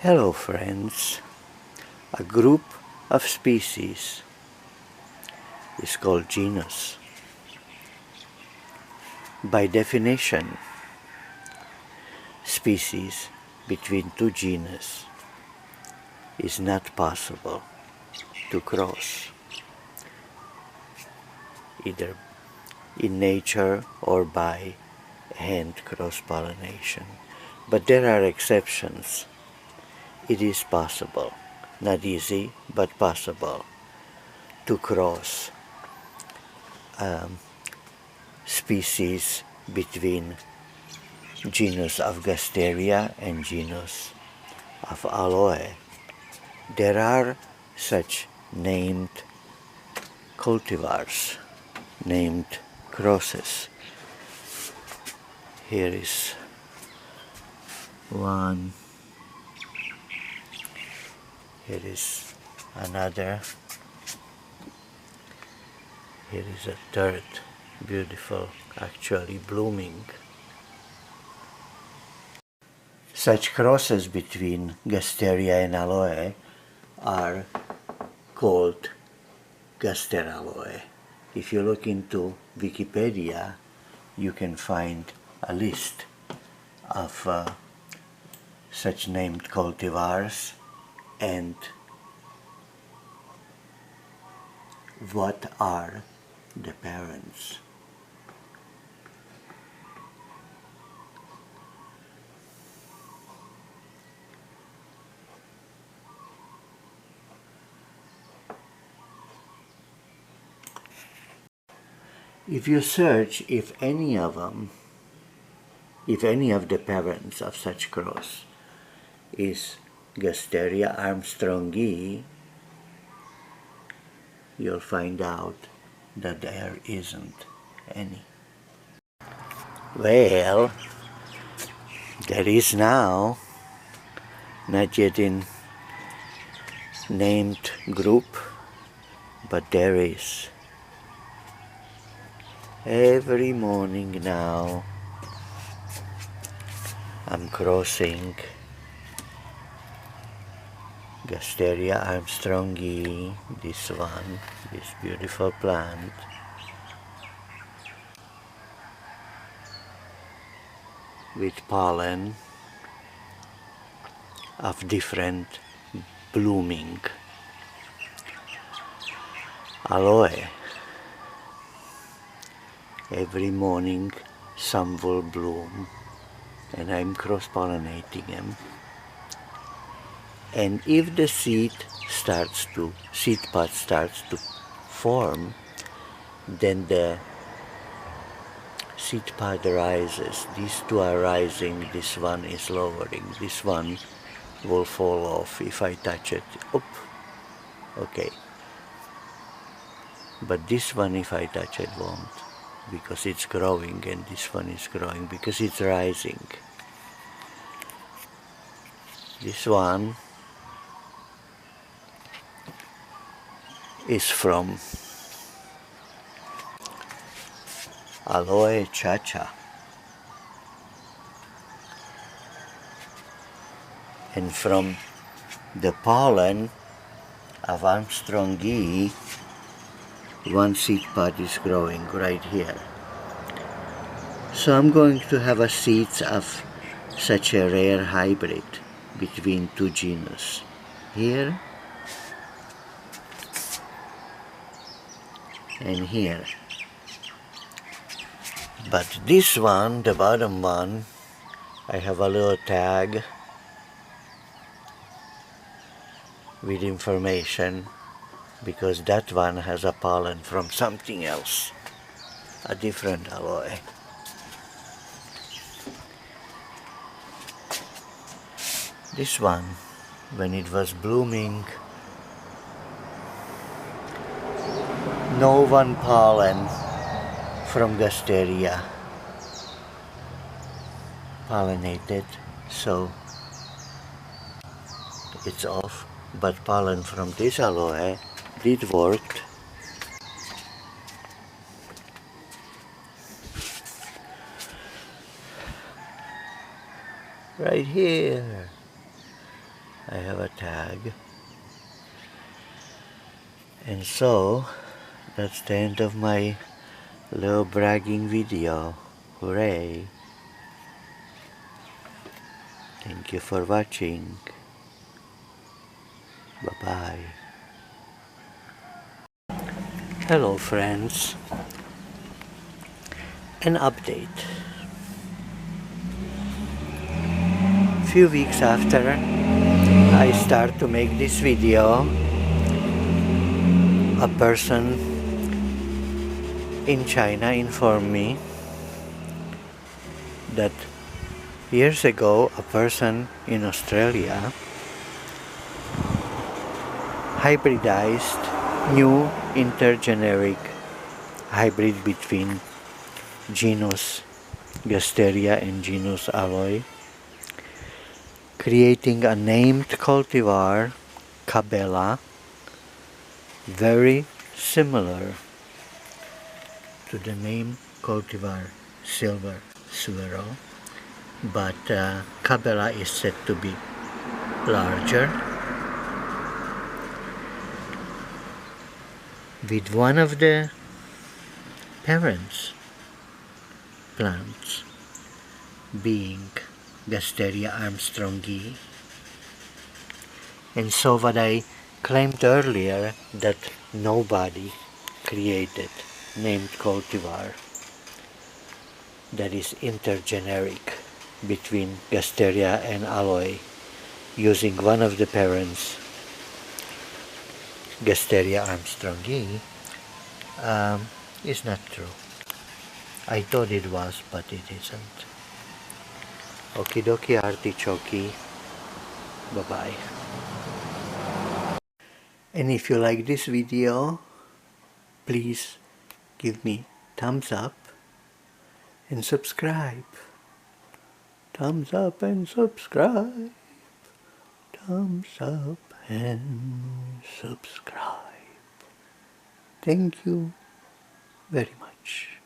Hello friends, a group of species is called genus. By definition, species between two genus is not possible to cross, either in nature or by hand cross-pollination. But there are exceptions. It is possible, not easy, but possible, to cross species between genus of Gasteria and genus of Aloe. There are such named cultivars, named crosses. Here is one. Here is another. Here is a third, beautiful, actually blooming. Such crosses between Gasteria and Aloe are called Gasteraloe. If you look into Wikipedia, you can find a list of such named cultivars and what are the parents. If you search if any of the parents of such cross is Gasteria armstrongi, you'll find out that there isn't any. Well, there is now, not yet in named group, but there is. Every morning now I'm crossing Gasteria armstrongi, this one, this beautiful plant, with pollen of different blooming aloe. Every morning some will bloom and I'm cross-pollinating them. And if the seed pod starts to form, then the seed pod rises. These two are rising, this one is lowering. This one will fall off if I touch it. Oop. Okay. But this one, if I touch it, won't, because it's growing, and this one is growing because it's rising. This one is from Aloe chacha, and from the pollen of armstrongi, one seed pod is growing right here. So I'm going to have a seeds of such a rare hybrid between two genus here and here. But this one, the bottom one, I have a little tag with information, because that one has a pollen from something else, a different aloe. This one, when it was blooming, no one pollen from Gasteria pollinated, so it's off. But pollen from this aloe did work. Right here. I have a tag. And so, that's the end of my little bragging video. Hooray! Thank you for watching. Bye-bye. Hello friends. An update. Few weeks after I start to make this video, a person in China informed me that years ago a person in Australia hybridized new intergeneric hybrid between genus Gasteria and genus Aloe, creating a named cultivar, Cabela, very similar to the name cultivar Silver Suero, but Cabela is said to be larger, with one of the parents plants being Gasteria armstrongi. And so what I claimed earlier, that nobody created named cultivar that is intergeneric between Gasteria and Aloe using one of the parents, Gasteria armstrongi, is not true. I thought it was, but it isn't. Okie dokie artichoke. Bye bye. And if you like this video, please give me thumbs up and subscribe. Thumbs up and subscribe. Thumbs up and subscribe. Thank you very much.